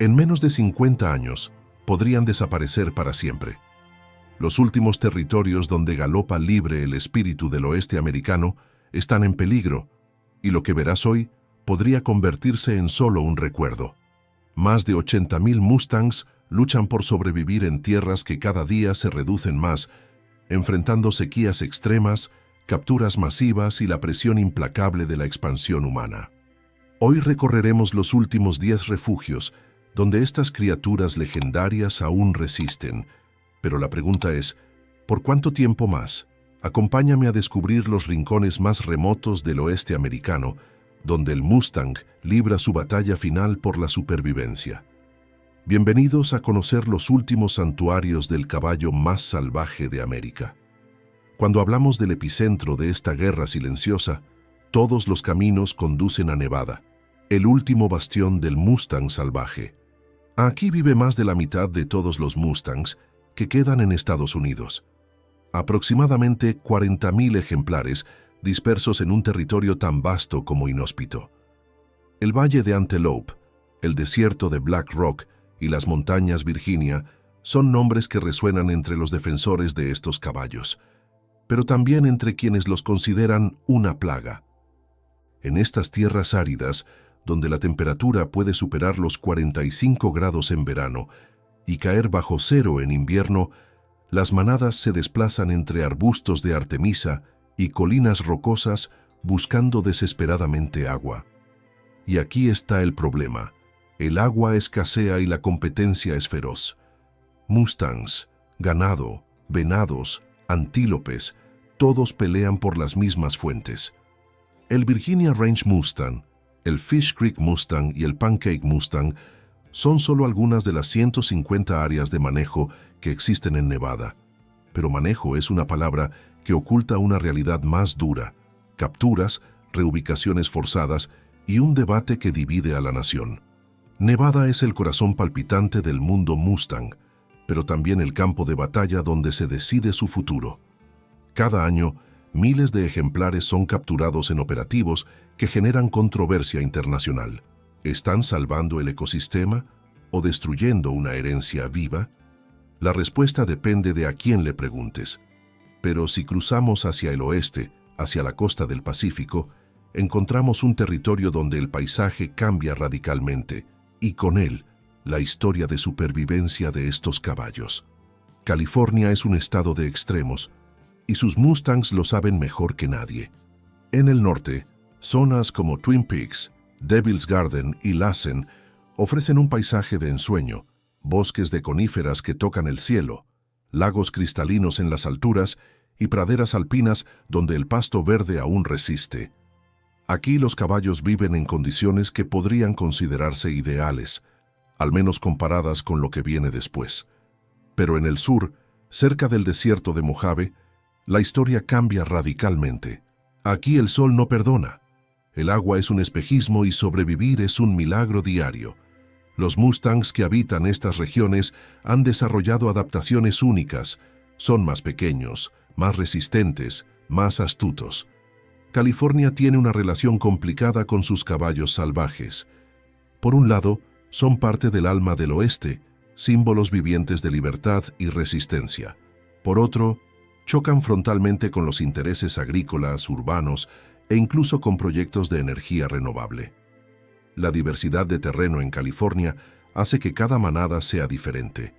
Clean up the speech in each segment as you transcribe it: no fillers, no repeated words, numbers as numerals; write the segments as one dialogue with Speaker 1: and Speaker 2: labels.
Speaker 1: En menos de 50 años, podrían desaparecer para siempre. Los últimos territorios donde galopa libre el espíritu del oeste americano están en peligro, y lo que verás hoy podría convertirse en solo un recuerdo. Más de 80,000 Mustangs luchan por sobrevivir en tierras que cada día se reducen más, enfrentando sequías extremas, capturas masivas y la presión implacable de la expansión humana. Hoy recorreremos los últimos 10 refugios donde estas criaturas legendarias aún resisten. Pero la pregunta es, ¿por cuánto tiempo más? Acompáñame a descubrir los rincones más remotos del oeste americano, donde el Mustang libra su batalla final por la supervivencia. Bienvenidos a conocer los últimos santuarios del caballo más salvaje de América. Cuando hablamos del epicentro de esta guerra silenciosa, todos los caminos conducen a Nevada, el último bastión del Mustang salvaje. Aquí vive más de la mitad de todos los Mustangs que quedan en Estados Unidos. Aproximadamente 40,000 ejemplares dispersos en un territorio tan vasto como inhóspito. El Valle de Antelope, el desierto de Black Rock y las montañas Virginia son nombres que resuenan entre los defensores de estos caballos, pero también entre quienes los consideran una plaga. En estas tierras áridas, donde la temperatura puede superar los 45 grados en verano y caer bajo cero en invierno, las manadas se desplazan entre arbustos de artemisa y colinas rocosas buscando desesperadamente agua. Y aquí está el problema. El agua escasea y la competencia es feroz. Mustangs, ganado, venados, antílopes, todos pelean por las mismas fuentes. El Virginia Range Mustang, el Fish Creek Mustang y el Pancake Mustang son solo algunas de las 150 áreas de manejo que existen en Nevada. Pero manejo es una palabra que oculta una realidad más dura: capturas, reubicaciones forzadas y un debate que divide a la nación. Nevada es el corazón palpitante del mundo Mustang, pero también el campo de batalla donde se decide su futuro. Cada año, miles de ejemplares son capturados en operativos que generan controversia internacional. ¿Están salvando el ecosistema o destruyendo una herencia viva? La respuesta depende de a quién le preguntes. Pero si cruzamos hacia el oeste, hacia la costa del Pacífico, encontramos un territorio donde el paisaje cambia radicalmente, y con él, la historia de supervivencia de estos caballos. California es un estado de extremos, y sus Mustangs lo saben mejor que nadie. En el norte, zonas como Twin Peaks, Devil's Garden y Lassen ofrecen un paisaje de ensueño, bosques de coníferas que tocan el cielo, lagos cristalinos en las alturas y praderas alpinas donde el pasto verde aún resiste. Aquí los caballos viven en condiciones que podrían considerarse ideales, al menos comparadas con lo que viene después. Pero en el sur, cerca del desierto de Mojave, la historia cambia radicalmente. Aquí el sol no perdona. El agua es un espejismo y sobrevivir es un milagro diario. Los Mustangs que habitan estas regiones han desarrollado adaptaciones únicas. Son más pequeños, más resistentes, más astutos. California tiene una relación complicada con sus caballos salvajes. Por un lado, son parte del alma del oeste, símbolos vivientes de libertad y resistencia. Por otro, chocan frontalmente con los intereses agrícolas, urbanos e incluso con proyectos de energía renovable. La diversidad de terreno en California hace que cada manada sea diferente,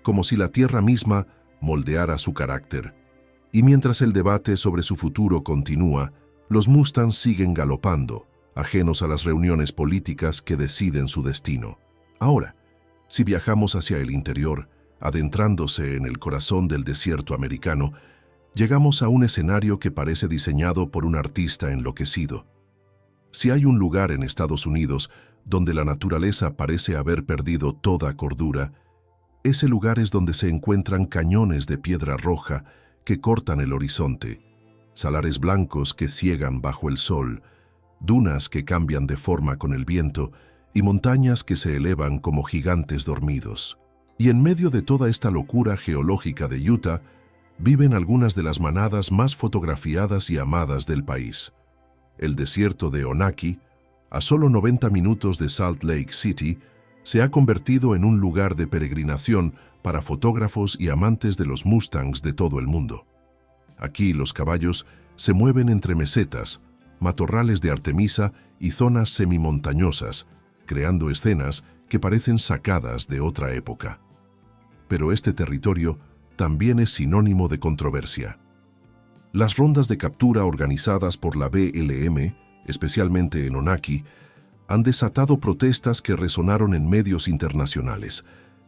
Speaker 1: como si la tierra misma moldeara su carácter. Y mientras el debate sobre su futuro continúa, los Mustangs siguen galopando, ajenos a las reuniones políticas que deciden su destino. Ahora, si viajamos hacia el interior, adentrándose en el corazón del desierto americano, llegamos a un escenario que parece diseñado por un artista enloquecido. Si hay un lugar en Estados Unidos donde la naturaleza parece haber perdido toda cordura, ese lugar es donde se encuentran cañones de piedra roja que cortan el horizonte, salares blancos que ciegan bajo el sol, dunas que cambian de forma con el viento y montañas que se elevan como gigantes dormidos. Y en medio de toda esta locura geológica de Utah, viven algunas de las manadas más fotografiadas y amadas del país. El desierto de Onaki, a solo 90 minutos de Salt Lake City, se ha convertido en un lugar de peregrinación para fotógrafos y amantes de los Mustangs de todo el mundo. Aquí los caballos se mueven entre mesetas, matorrales de Artemisa y zonas semimontañosas, creando escenas que parecen sacadas de otra época. Pero este territorio también es sinónimo de controversia. Las rondas de captura organizadas por la BLM, especialmente en Onaquí, han desatado protestas que resonaron en medios internacionales.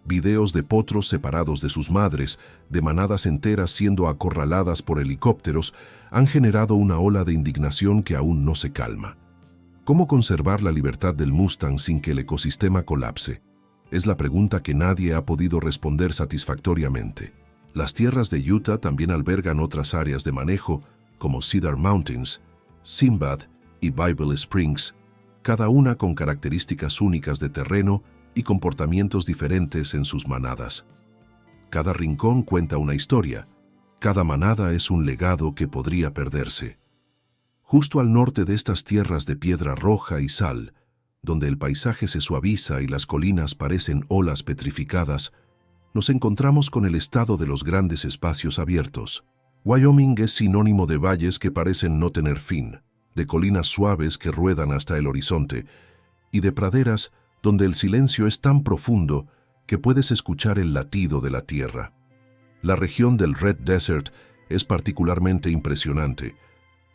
Speaker 1: Videos de potros separados de sus madres, de manadas enteras siendo acorraladas por helicópteros, han generado una ola de indignación que aún no se calma. ¿Cómo conservar la libertad del Mustang sin que el ecosistema colapse? Es la pregunta que nadie ha podido responder satisfactoriamente. Las tierras de Utah también albergan otras áreas de manejo, como Cedar Mountains, Simbad y Bible Springs, cada una con características únicas de terreno y comportamientos diferentes en sus manadas. Cada rincón cuenta una historia, cada manada es un legado que podría perderse. Justo al norte de estas tierras de piedra roja y sal, donde el paisaje se suaviza y las colinas parecen olas petrificadas, nos encontramos con el estado de los grandes espacios abiertos. Wyoming es sinónimo de valles que parecen no tener fin, de colinas suaves que ruedan hasta el horizonte, y de praderas donde el silencio es tan profundo que puedes escuchar el latido de la tierra. La región del Red Desert es particularmente impresionante.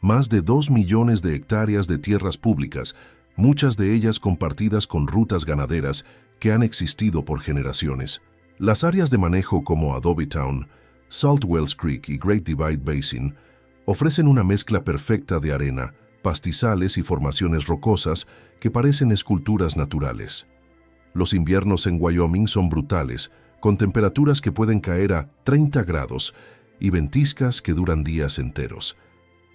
Speaker 1: Más de 2 millones de hectáreas de tierras públicas, muchas de ellas compartidas con rutas ganaderas que han existido por generaciones. Las áreas de manejo como Adobe Town, Salt Wells Creek y Great Divide Basin ofrecen una mezcla perfecta de arena, pastizales y formaciones rocosas que parecen esculturas naturales. Los inviernos en Wyoming son brutales, con temperaturas que pueden caer a 30 grados y ventiscas que duran días enteros.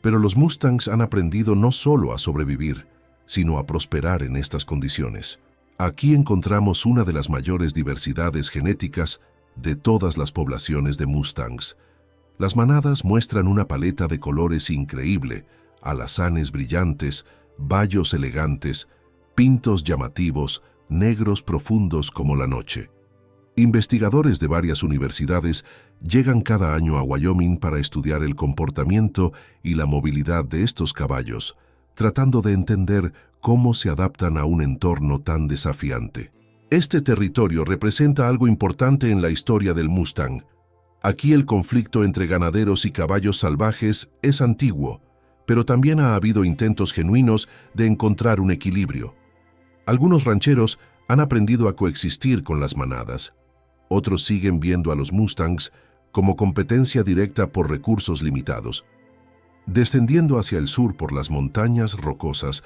Speaker 1: Pero los Mustangs han aprendido no solo a sobrevivir, sino a prosperar en estas condiciones. Aquí encontramos una de las mayores diversidades genéticas de todas las poblaciones de Mustangs. Las manadas muestran una paleta de colores increíble, alazanes brillantes, bayos elegantes, pintos llamativos, negros profundos como la noche. Investigadores de varias universidades llegan cada año a Wyoming para estudiar el comportamiento y la movilidad de estos caballos, tratando de entender cómo se adaptan a un entorno tan desafiante. Este territorio representa algo importante en la historia del Mustang. Aquí el conflicto entre ganaderos y caballos salvajes es antiguo, pero también ha habido intentos genuinos de encontrar un equilibrio. Algunos rancheros han aprendido a coexistir con las manadas. Otros siguen viendo a los Mustangs como competencia directa por recursos limitados. Descendiendo hacia el sur por las montañas rocosas,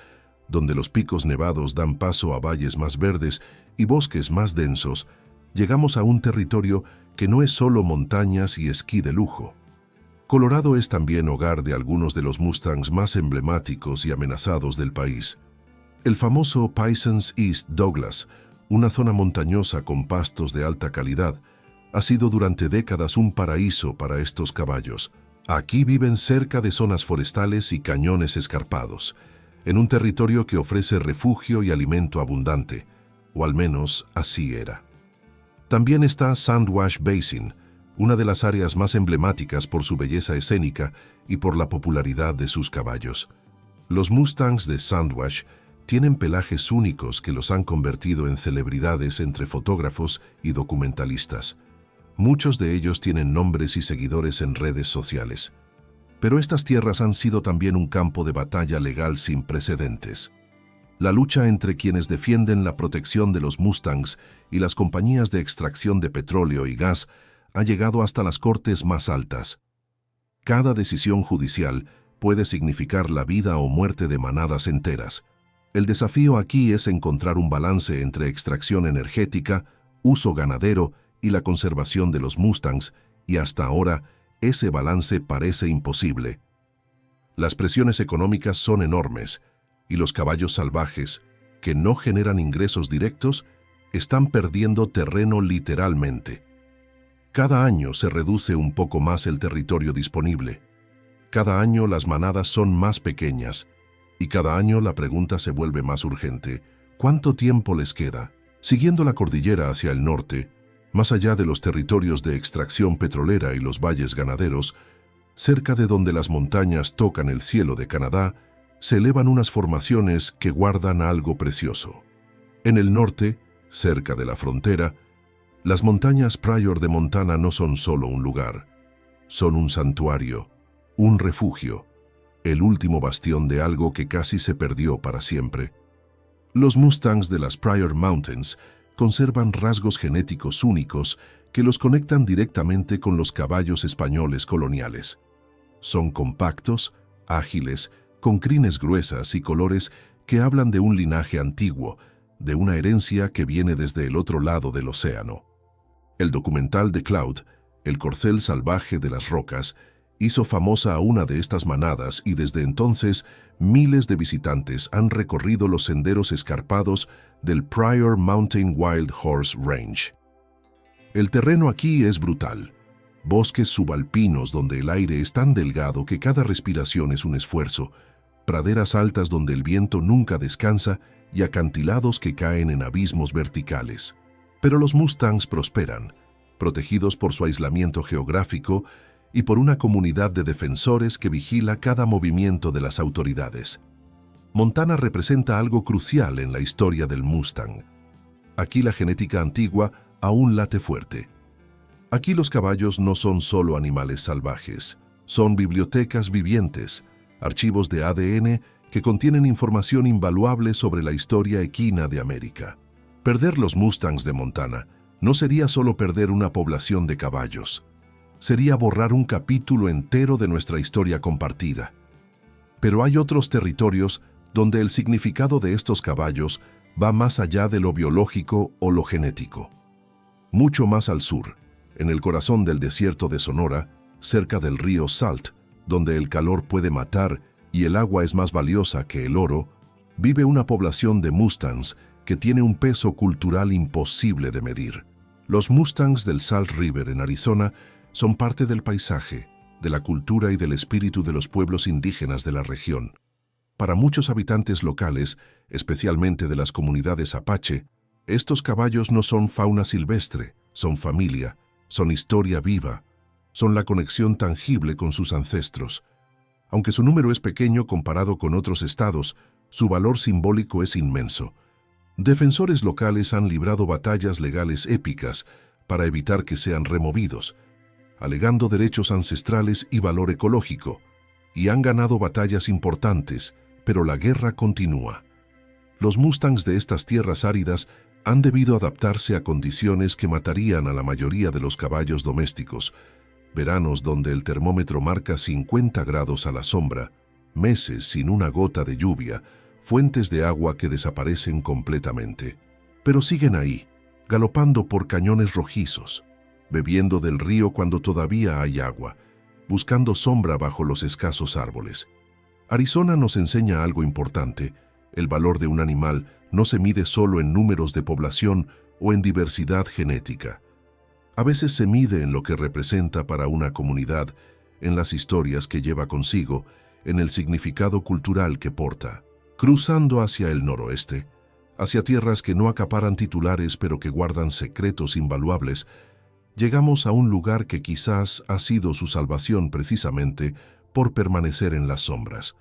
Speaker 1: donde los picos nevados dan paso a valles más verdes y bosques más densos, llegamos a un territorio que no es solo montañas y esquí de lujo. Colorado es también hogar de algunos de los Mustangs más emblemáticos y amenazados del país. El famoso Pisons East Douglas, una zona montañosa con pastos de alta calidad, ha sido durante décadas un paraíso para estos caballos. Aquí viven cerca de zonas forestales y cañones escarpados, en un territorio que ofrece refugio y alimento abundante, o al menos así era. También está Sandwash Basin, una de las áreas más emblemáticas por su belleza escénica y por la popularidad de sus caballos. Los Mustangs de Sandwash tienen pelajes únicos que los han convertido en celebridades entre fotógrafos y documentalistas. Muchos de ellos tienen nombres y seguidores en redes sociales. Pero estas tierras han sido también un campo de batalla legal sin precedentes. La lucha entre quienes defienden la protección de los Mustangs y las compañías de extracción de petróleo y gas ha llegado hasta las cortes más altas. Cada decisión judicial puede significar la vida o muerte de manadas enteras. El desafío aquí es encontrar un balance entre extracción energética, uso ganadero y la conservación de los Mustangs, y hasta ahora ese balance parece imposible. Las presiones económicas son enormes, y los caballos salvajes, que no generan ingresos directos, están perdiendo terreno literalmente. Cada año se reduce un poco más el territorio disponible. Cada año las manadas son más pequeñas, y cada año la pregunta se vuelve más urgente. ¿Cuánto tiempo les queda? Siguiendo la cordillera hacia el norte, más allá de los territorios de extracción petrolera y los valles ganaderos, cerca de donde las montañas tocan el cielo de Canadá, se elevan unas formaciones que guardan algo precioso. En el norte, cerca de la frontera, las montañas Pryor de Montana no son solo un lugar, son un santuario, un refugio, el último bastión de algo que casi se perdió para siempre. Los Mustangs de las Pryor Mountains conservan rasgos genéticos únicos que los conectan directamente con los caballos españoles coloniales. Son compactos, ágiles, con crines gruesas y colores que hablan de un linaje antiguo, de una herencia que viene desde el otro lado del océano. El documental de Cloud, El corcel salvaje de las rocas, hizo famosa a una de estas manadas y desde entonces miles de visitantes han recorrido los senderos escarpados del Pryor Mountain Wild Horse Range. El terreno aquí es brutal. Bosques subalpinos donde el aire es tan delgado que cada respiración es un esfuerzo, praderas altas donde el viento nunca descansa y acantilados que caen en abismos verticales. Pero los Mustangs prosperan, protegidos por su aislamiento geográfico y por una comunidad de defensores que vigila cada movimiento de las autoridades. Montana representa algo crucial en la historia del Mustang. Aquí la genética antigua aún late fuerte. Aquí los caballos no son solo animales salvajes, son bibliotecas vivientes, archivos de ADN que contienen información invaluable sobre la historia equina de América. Perder los Mustangs de Montana no sería solo perder una población de caballos, sería borrar un capítulo entero de nuestra historia compartida. Pero hay otros territorios donde el significado de estos caballos va más allá de lo biológico o lo genético. Mucho más al sur, en el corazón del desierto de Sonora, cerca del río Salt, donde el calor puede matar y el agua es más valiosa que el oro, vive una población de Mustangs que tiene un peso cultural imposible de medir. Los Mustangs del Salt River en Arizona son parte del paisaje, de la cultura y del espíritu de los pueblos indígenas de la región. Para muchos habitantes locales, especialmente de las comunidades Apache, estos caballos no son fauna silvestre, son familia, son historia viva, son la conexión tangible con sus ancestros. Aunque su número es pequeño comparado con otros estados, su valor simbólico es inmenso. Defensores locales han librado batallas legales épicas para evitar que sean removidos, alegando derechos ancestrales y valor ecológico, y han ganado batallas importantes, pero la guerra continúa. Los Mustangs de estas tierras áridas han debido adaptarse a condiciones que matarían a la mayoría de los caballos domésticos, veranos donde el termómetro marca 50 grados a la sombra, meses sin una gota de lluvia, fuentes de agua que desaparecen completamente. Pero siguen ahí, galopando por cañones rojizos, bebiendo del río cuando todavía hay agua, buscando sombra bajo los escasos árboles. Arizona nos enseña algo importante: el valor de un animal no se mide solo en números de población o en diversidad genética. A veces se mide en lo que representa para una comunidad, en las historias que lleva consigo, en el significado cultural que porta. Cruzando hacia el noroeste, hacia tierras que no acaparan titulares pero que guardan secretos invaluables, llegamos a un lugar que quizás ha sido su salvación precisamente por permanecer en las sombras.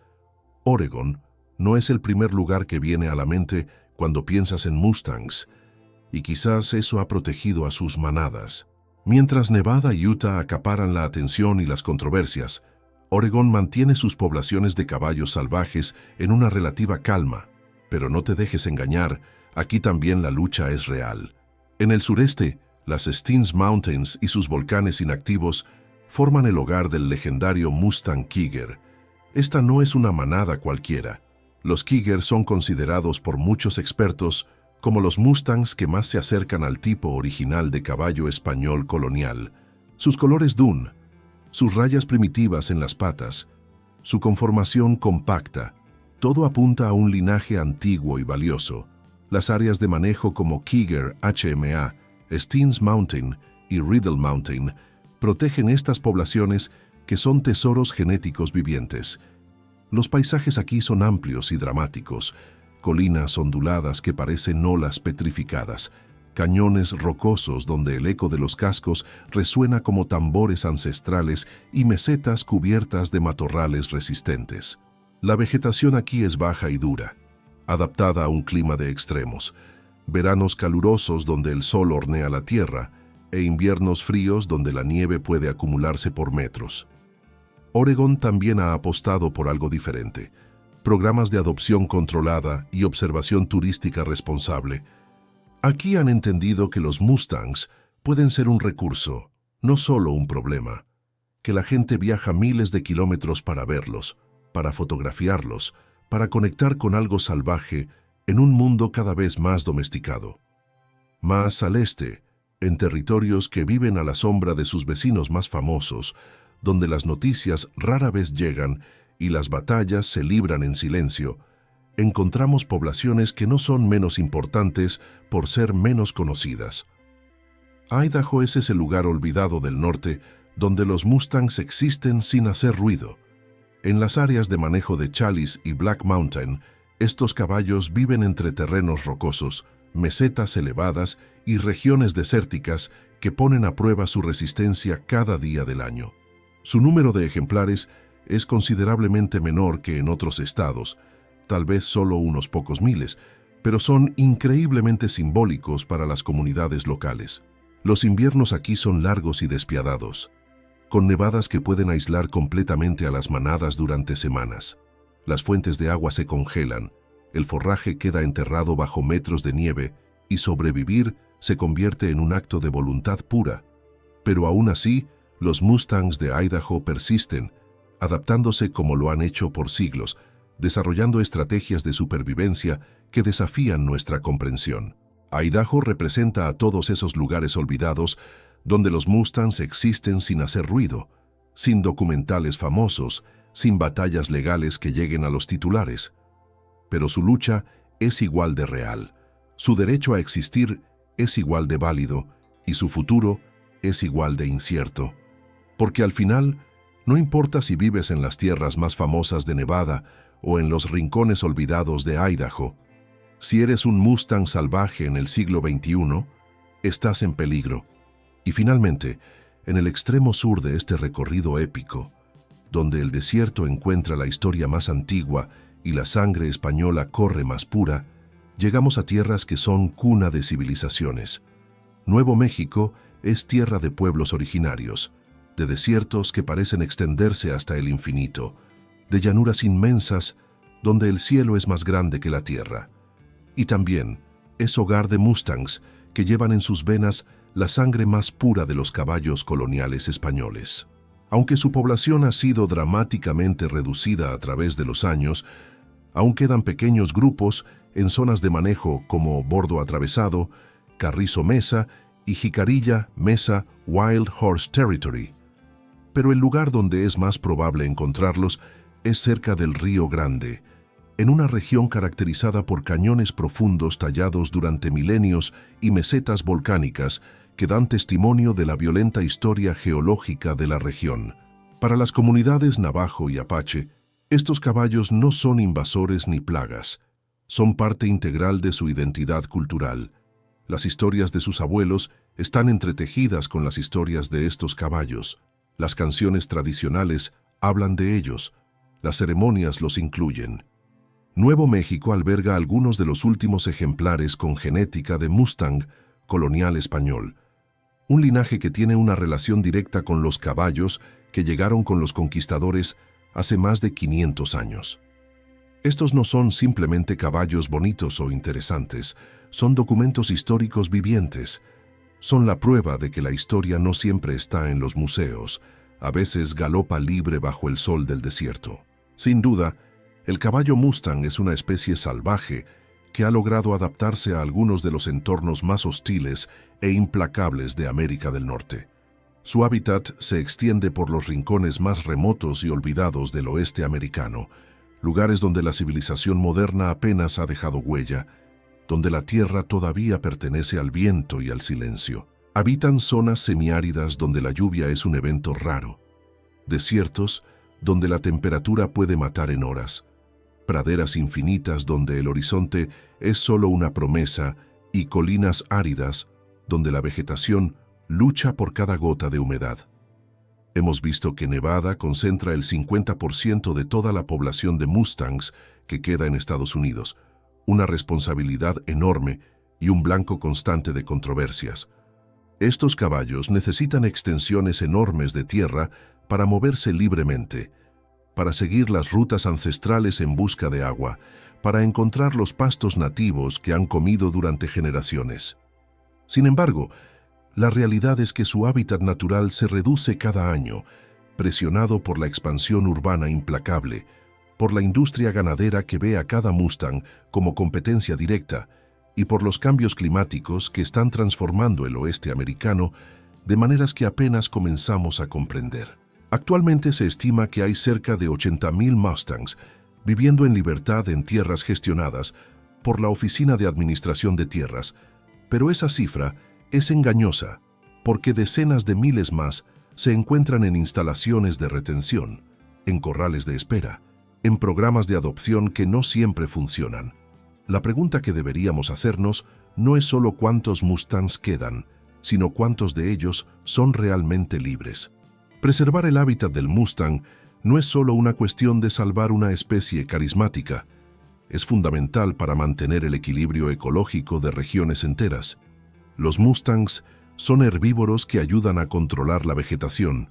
Speaker 1: Oregon no es el primer lugar que viene a la mente cuando piensas en Mustangs, y quizás eso ha protegido a sus manadas. Mientras Nevada y Utah acaparan la atención y las controversias, Oregon mantiene sus poblaciones de caballos salvajes en una relativa calma. Pero no te dejes engañar, aquí también la lucha es real. En el sureste, las Steens Mountains y sus volcanes inactivos forman el hogar del legendario Mustang Cougar. Esta no es una manada cualquiera. Los Cougar son considerados por muchos expertos como los Mustangs que más se acercan al tipo original de caballo español colonial. Sus colores dun, sus rayas primitivas en las patas, su conformación compacta, todo apunta a un linaje antiguo y valioso. Las áreas de manejo como Cougar HMA, Steens Mountain y Riddle Mountain protegen estas poblaciones que son tesoros genéticos vivientes. Los paisajes aquí son amplios y dramáticos, colinas onduladas que parecen olas petrificadas, cañones rocosos donde el eco de los cascos resuena como tambores ancestrales y mesetas cubiertas de matorrales resistentes. La vegetación aquí es baja y dura, adaptada a un clima de extremos, veranos calurosos donde el sol hornea la tierra e inviernos fríos donde la nieve puede acumularse por metros. Oregón también ha apostado por algo diferente: programas de adopción controlada y observación turística responsable. Aquí han entendido que los Mustangs pueden ser un recurso, no solo un problema, que la gente viaja miles de kilómetros para verlos, para fotografiarlos, para conectar con algo salvaje en un mundo cada vez más domesticado. Más al este, en territorios que viven a la sombra de sus vecinos más famosos, donde las noticias rara vez llegan y las batallas se libran en silencio, encontramos poblaciones que no son menos importantes por ser menos conocidas. Idaho es ese lugar olvidado del norte donde los Mustangs existen sin hacer ruido. En las áreas de manejo de Chalice y Black Mountain, estos caballos viven entre terrenos rocosos, mesetas elevadas y regiones desérticas que ponen a prueba su resistencia cada día del año. Su número de ejemplares es considerablemente menor que en otros estados, tal vez solo unos pocos miles, pero son increíblemente simbólicos para las comunidades locales. Los inviernos aquí son largos y despiadados, con nevadas que pueden aislar completamente a las manadas durante semanas. Las fuentes de agua se congelan, el forraje queda enterrado bajo metros de nieve y sobrevivir se convierte en un acto de voluntad pura. Pero aún así, los Mustangs de Idaho persisten, adaptándose como lo han hecho por siglos, desarrollando estrategias de supervivencia que desafían nuestra comprensión. Idaho representa a todos esos lugares olvidados donde los Mustangs existen sin hacer ruido, sin documentales famosos, sin batallas legales que lleguen a los titulares. Pero su lucha es igual de real, su derecho a existir es igual de válido y su futuro es igual de incierto. Porque al final, no importa si vives en las tierras más famosas de Nevada o en los rincones olvidados de Idaho, si eres un Mustang salvaje en el siglo XXI, estás en peligro. Y finalmente, en el extremo sur de este recorrido épico, donde el desierto encuentra la historia más antigua y la sangre española corre más pura, llegamos a tierras que son cuna de civilizaciones. Nuevo México es tierra de pueblos originarios, de desiertos que parecen extenderse hasta el infinito, de llanuras inmensas donde el cielo es más grande que la tierra. Y también es hogar de Mustangs que llevan en sus venas la sangre más pura de los caballos coloniales españoles. Aunque su población ha sido dramáticamente reducida a través de los años, aún quedan pequeños grupos en zonas de manejo como Bordo Atravesado, Carrizo Mesa y Jicarilla Mesa Wild Horse Territory. Pero el lugar donde es más probable encontrarlos es cerca del Río Grande, en una región caracterizada por cañones profundos tallados durante milenios y mesetas volcánicas que dan testimonio de la violenta historia geológica de la región. Para las comunidades navajo y apache, estos caballos no son invasores ni plagas, son parte integral de su identidad cultural. Las historias de sus abuelos están entretejidas con las historias de estos caballos. Las canciones tradicionales hablan de ellos, las ceremonias los incluyen. Nuevo México alberga algunos de los últimos ejemplares con genética de Mustang colonial español, un linaje que tiene una relación directa con los caballos que llegaron con los conquistadores hace más de 500 años. Estos no son simplemente caballos bonitos o interesantes, son documentos históricos vivientes. Son la prueba de que la historia no siempre está en los museos, a veces galopa libre bajo el sol del desierto. Sin duda, el caballo Mustang es una especie salvaje que ha logrado adaptarse a algunos de los entornos más hostiles e implacables de América del Norte. Su hábitat se extiende por los rincones más remotos y olvidados del oeste americano, lugares donde la civilización moderna apenas ha dejado huella, donde la tierra todavía pertenece al viento y al silencio. Habitan zonas semiáridas donde la lluvia es un evento raro, desiertos donde la temperatura puede matar en horas, praderas infinitas donde el horizonte es solo una promesa y colinas áridas donde la vegetación lucha por cada gota de humedad. Hemos visto que Nevada concentra el 50% de toda la población de Mustangs que queda en Estados Unidos, una responsabilidad enorme y un blanco constante de controversias. Estos caballos necesitan extensiones enormes de tierra para moverse libremente, para seguir las rutas ancestrales en busca de agua, para encontrar los pastos nativos que han comido durante generaciones. Sin embargo, la realidad es que su hábitat natural se reduce cada año, presionado por la expansión urbana implacable, por la industria ganadera que ve a cada Mustang como competencia directa y por los cambios climáticos que están transformando el oeste americano de maneras que apenas comenzamos a comprender. Actualmente se estima que hay cerca de 80,000 Mustangs viviendo en libertad en tierras gestionadas por la Oficina de Administración de Tierras, pero esa cifra es engañosa porque decenas de miles más se encuentran en instalaciones de retención, en corrales de espera, en programas de adopción que no siempre funcionan. La pregunta que deberíamos hacernos no es solo cuántos Mustangs quedan, sino cuántos de ellos son realmente libres. Preservar el hábitat del Mustang no es solo una cuestión de salvar una especie carismática, es fundamental para mantener el equilibrio ecológico de regiones enteras. Los Mustangs son herbívoros que ayudan a controlar la vegetación,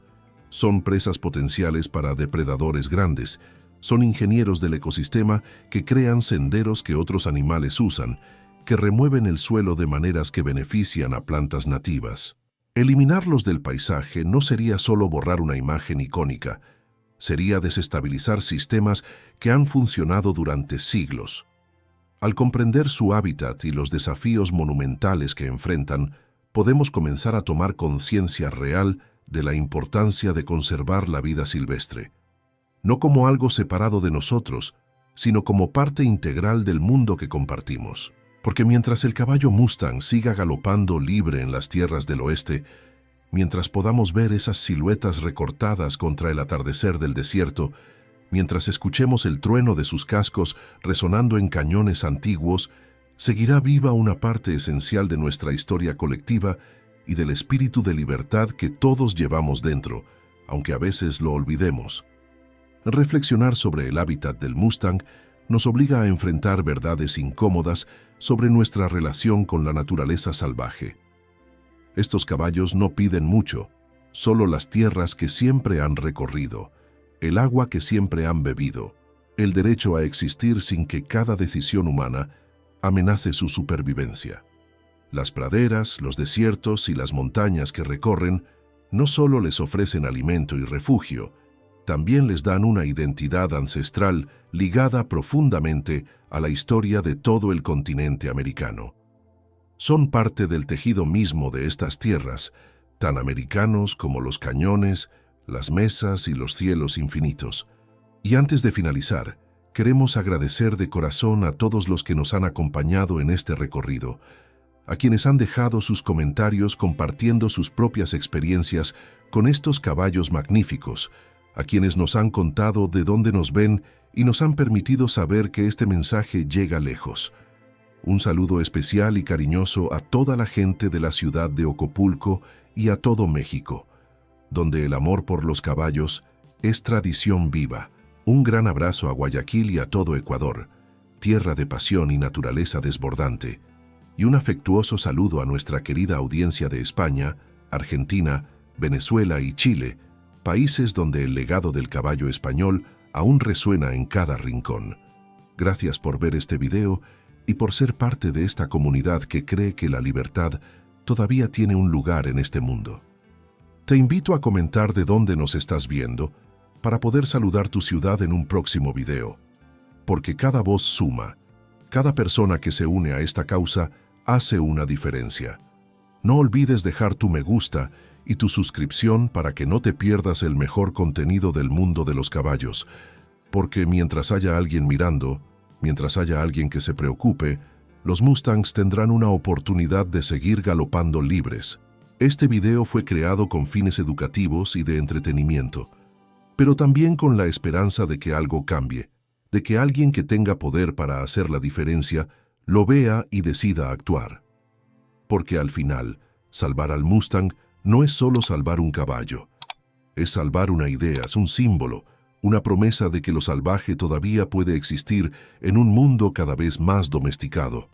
Speaker 1: son presas potenciales para depredadores grandes, son ingenieros del ecosistema que crean senderos que otros animales usan, que remueven el suelo de maneras que benefician a plantas nativas. Eliminarlos del paisaje no sería solo borrar una imagen icónica, sería desestabilizar sistemas que han funcionado durante siglos. Al comprender su hábitat y los desafíos monumentales que enfrentan, podemos comenzar a tomar conciencia real de la importancia de conservar la vida silvestre, no como algo separado de nosotros, sino como parte integral del mundo que compartimos. Porque mientras el caballo Mustang siga galopando libre en las tierras del oeste, mientras podamos ver esas siluetas recortadas contra el atardecer del desierto, mientras escuchemos el trueno de sus cascos resonando en cañones antiguos, seguirá viva una parte esencial de nuestra historia colectiva y del espíritu de libertad que todos llevamos dentro, aunque a veces lo olvidemos. Reflexionar sobre el hábitat del Mustang nos obliga a enfrentar verdades incómodas sobre nuestra relación con la naturaleza salvaje. Estos caballos no piden mucho, solo las tierras que siempre han recorrido, el agua que siempre han bebido, el derecho a existir sin que cada decisión humana amenace su supervivencia. Las praderas, los desiertos y las montañas que recorren no solo les ofrecen alimento y refugio, también les dan una identidad ancestral ligada profundamente a la historia de todo el continente americano. Son parte del tejido mismo de estas tierras, tan americanos como los cañones, las mesas y los cielos infinitos. Y antes de finalizar, queremos agradecer de corazón a todos los que nos han acompañado en este recorrido, a quienes han dejado sus comentarios compartiendo sus propias experiencias con estos caballos magníficos, a quienes nos han contado de dónde nos ven y nos han permitido saber que este mensaje llega lejos. Un saludo especial y cariñoso a toda la gente de la ciudad de Acapulco y a todo México, donde el amor por los caballos es tradición viva. Un gran abrazo a Guayaquil y a todo Ecuador, tierra de pasión y naturaleza desbordante, y un afectuoso saludo a nuestra querida audiencia de España, Argentina, Venezuela y Chile, países donde el legado del caballo español aún resuena en cada rincón. Gracias por ver este video y por ser parte de esta comunidad que cree que la libertad todavía tiene un lugar en este mundo. Te invito a comentar de dónde nos estás viendo para poder saludar tu ciudad en un próximo video, porque cada voz suma, cada persona que se une a esta causa hace una diferencia. No olvides dejar tu me gusta y tu suscripción para que no te pierdas el mejor contenido del mundo de los caballos, porque mientras haya alguien mirando, mientras haya alguien que se preocupe, los Mustangs tendrán una oportunidad de seguir galopando libres. Este video fue creado con fines educativos y de entretenimiento, pero también con la esperanza de que algo cambie, de que alguien que tenga poder para hacer la diferencia lo vea y decida actuar. Porque al final, salvar al Mustang no es solo salvar un caballo, es salvar una idea, es un símbolo, una promesa de que lo salvaje todavía puede existir en un mundo cada vez más domesticado.